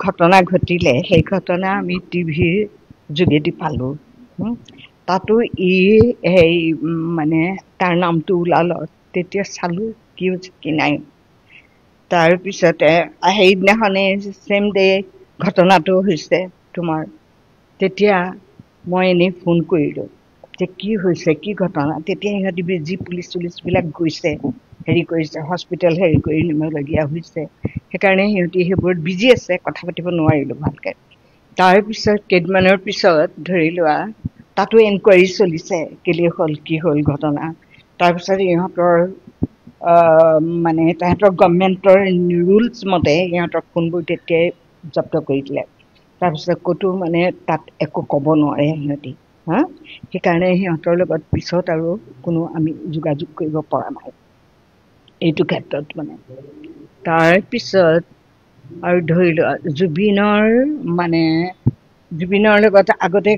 ঘটনা ঘটিলে সেই ঘটনা আমি টিভিৰ যোগেদি পালোঁ। তাতো সেই মানে তাৰ নামটো ওলালত তেতিয়া চালোঁ কি হৈছে কি নাই। তাৰপিছতে সেইদিনাখনে ছেম ডে ঘটনাটো হৈছে তোমাৰ। তেতিয়া মই এনেই ফোন কৰিলোঁ যে কি হৈছে কি ঘটনা। তেতিয়া সিহঁতি যি পুলিচ চুলিচবিলাক গৈছে হেৰি কৰিছে হস্পিটেল হেৰি কৰি নিবলগীয়া হৈছে। সেইকাৰণে সিহঁতি সেইবোৰত বিজি আছে, কথা পাতিব নোৱাৰিলোঁ ভালকৈ। তাৰপিছত কেইদিনমানৰ পিছত ধৰি লোৱা তাতো এনকুৱাৰী চলিছে কেলে হ'ল কি হ'ল ঘটনা। তাৰপিছত ইহঁতৰ মানে তাহাঁতৰ গভৰ্ণমেণ্টৰ ৰুলছ মতে ইহঁতৰ ফোনবোৰ তেতিয়াই জব্দ কৰি দিলে। তাৰপিছত ক'তো মানে তাত একো ক'ব নোৱাৰে সিহঁতি। সেইকাৰণে সিহঁতৰ লগত পিছত আৰু কোনো আমি যোগাযোগ কৰিব পৰা নাই এইটো ক্ষেত্ৰত মানে। তাৰপিছত আৰু ধৰি লোৱা জুবিনৰ লগত আগতে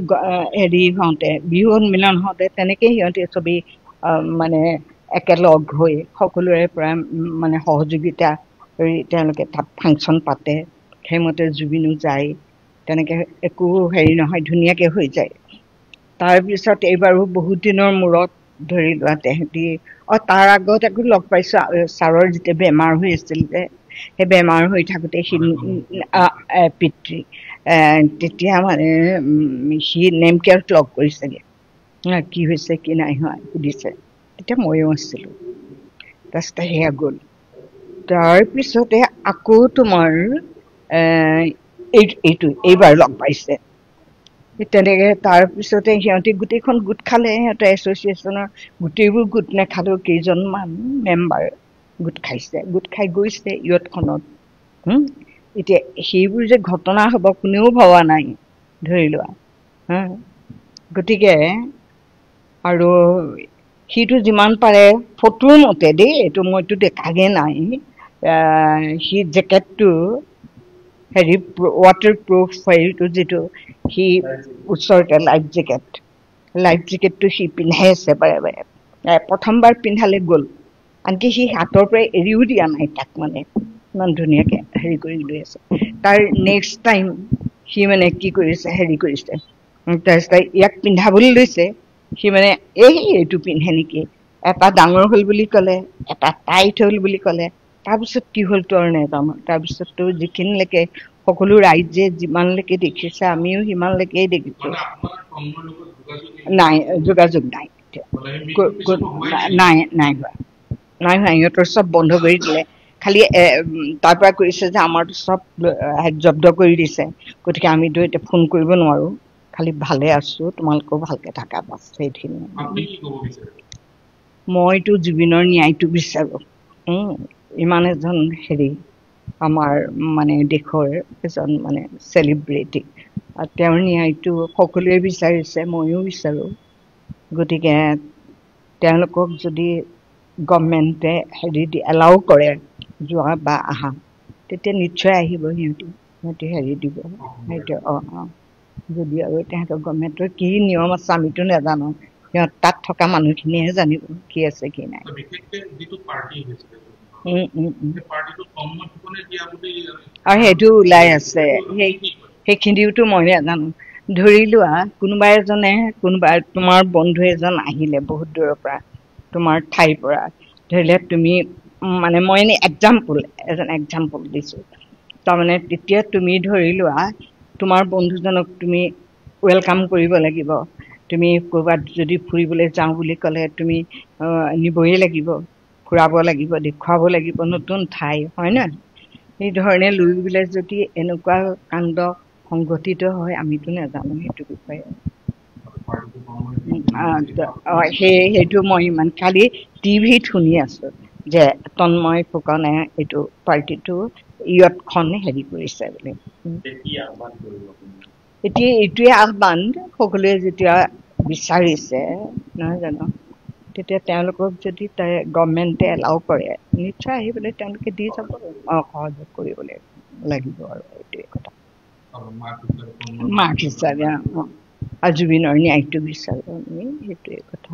হেৰি হওঁতে বিহু সন্মিলন হওঁতে তেনেকেই সিহঁতে চবেই মানে একেলগ হৈ সকলোৰে পৰা মানে সহযোগিতা কৰি তেওঁলোকে তাত ফাংচন পাতে। সেইমতে জুবিনো যায়, তেনেকৈ একো হেৰি নহয়, ধুনীয়াকৈ হৈ যায়। তাৰপিছত এইবাৰো বহুত দিনৰ মূৰত ধৰি লোৱা তেহেঁতি তাৰ আগত আকৌ লগ পাইছোঁ ছাৰৰ যেতিয়া বেমাৰ হৈ আছিল যে, সেই বেমাৰ হৈ থাকোঁতে পিতৃ তেতিয়া মানে সি নেম কেয়াৰত লগ কৰিছেগৈ, কি হৈছে কি নাই হোৱা সুধিছে। তেতিয়া ময়ো আছিলোঁ। তাৰপিছতে সেয়া গ'ল। তাৰপিছতে আকৌ তোমাৰ এইবাৰ লগ পাইছে তেনেকৈ। তাৰপিছতে সিহঁতি গোটেইখন গোট খালে, সিহঁতৰ এছ'চিয়েশ্যনৰ গোটেইবোৰ গোট নেখালেও কেইজনমান মেম্বাৰ গোট খাইছে, গোট খাই গৈছে ইয়তখনত। এতিয়া সেইবোৰ যে ঘটনা হ'ব কোনেও ভবা নাই ধৰি লোৱা। গতিকে আৰু সিটো যিমান পাৰে ফটোৰ মতে দেই, এইটো মইতো দেখাগে নাই, সি জেকেটটো হেৰি ৱাটাৰ প্ৰুফ হেৰিটো যিটো সি ওচৰতে লাইফ জেকেটটো সি পিন্ধাই আছে বাৰে বাৰে। প্ৰথমবাৰ পিন্ধালে গ'ল, আনকি সি হাতৰ পৰা এৰিও দিয়া নাই তাক, মানে ইমান ধুনীয়াকৈ হেৰি কৰি লৈ আছে। তাৰ নেক্সট টাইম সি মানে কি কৰিছে হেৰি কৰিছে, তাৰপিছত ইয়াক পিন্ধাবলৈ লৈছে, সি মানে এইটো পিন্ধে নেকি, এটা ডাঙৰ হ'ল বুলি ক'লে, এটা টাইট হ'ল বুলি ক'লে। তাৰপিছত কি হ'ল তো আৰু নেজানো। তাৰপিছততো যিখিনিলৈকে সকলো ৰাইজে যিমানলৈকে দেখিছে আমিও সিমানলৈকেই দেখিছোঁ। নাই, যোগাযোগ নাই, নাই হোৱা। সিহঁতৰ চব বন্ধ কৰি দিলে। খালি তাৰ পৰা কৰিছে যে আমাৰতো চব জব্দ কৰি দিছে, গতিকে আমিতো এতিয়া ফোন কৰিব নোৱাৰোঁ, খালি ভালে আছোঁ, তোমালোকেও ভালকৈ থাকা, বাছ সেইখিনি। মইতো জুবিনৰ ন্যায়টো বিচাৰোঁ। ইমান এজন হেৰি আমাৰ মানে দেশৰ এজন মানে চেলিব্ৰিটি, তেওঁৰ ন্যায়টো সকলোৱে বিচাৰিছে, ময়ো বিচাৰোঁ। গতিকে তেওঁলোকক যদি গভৰ্ণমেণ্টে হেৰি এলাউ কৰে যোৱা বা আহা, তেতিয়া নিশ্চয় আহিব সিহঁতি হেৰি দিব সেইটো। যদি আৰু তেহেঁতৰ গভৰ্ণমেণ্টৰ কি নিয়ম আছে আমিতো নাজানো, সিহঁত তাত থকা মানুহখিনিয়ে জানিব কি আছে কি নাই। আৰু সেইটো ওলাই আছে, সেইখিনিওতো মই নাজানো। ধৰি লোৱা কোনোবা তোমাৰ বন্ধু এজন আহিলে বহুত দূৰৰ পৰা, তোমাৰ ঠাইৰ পৰা, ধৰিলে তুমি মানে মই এনেই এক্সাম্পল দিছোঁ। তাৰমানে তেতিয়া তুমি ধৰি লোৱা তোমাৰ বন্ধুজনক তুমি ৱেলকাম কৰিব লাগিব। তুমি ক'ৰবাত যদি ফুৰিবলৈ যাওঁ বুলি ক'লে তুমি নিবই লাগিব, ফুৰাব লাগিব, দেখুৱাব লাগিব নতুন ঠাই, হয় নহয়? সেই ধৰণে লৈ পেলাই যদি এনেকুৱা কাণ্ড সংঘটিত হয় আমিতো নাজানো সেইটো বিষয়ে। সেইটো মই ইমান খালি টিভিত শুনি আছোঁ যে তন্ময় ফুকনে এইটো পাৰ্টিটো ইয়তখন হেৰি কৰিছে বুলি। এতিয়া এইটোৱে আহ্বান, সকলোৱে যেতিয়া বিচাৰিছে নহয় জানো, তেতিয়া তেওঁলোকক যদি গভৰ্ণমেণ্টে এলাউ কৰে নিশ্চয় আহিবলৈ তেওঁলোকে দি যাব, সহযোগ কৰিবলৈ লাগিব। আৰু এইটোৱে কথা মাক হিচাপে আৰু জুবিনৰ ন্যায়টো বিচাৰোঁ আমি, সেইটোৱে কথা।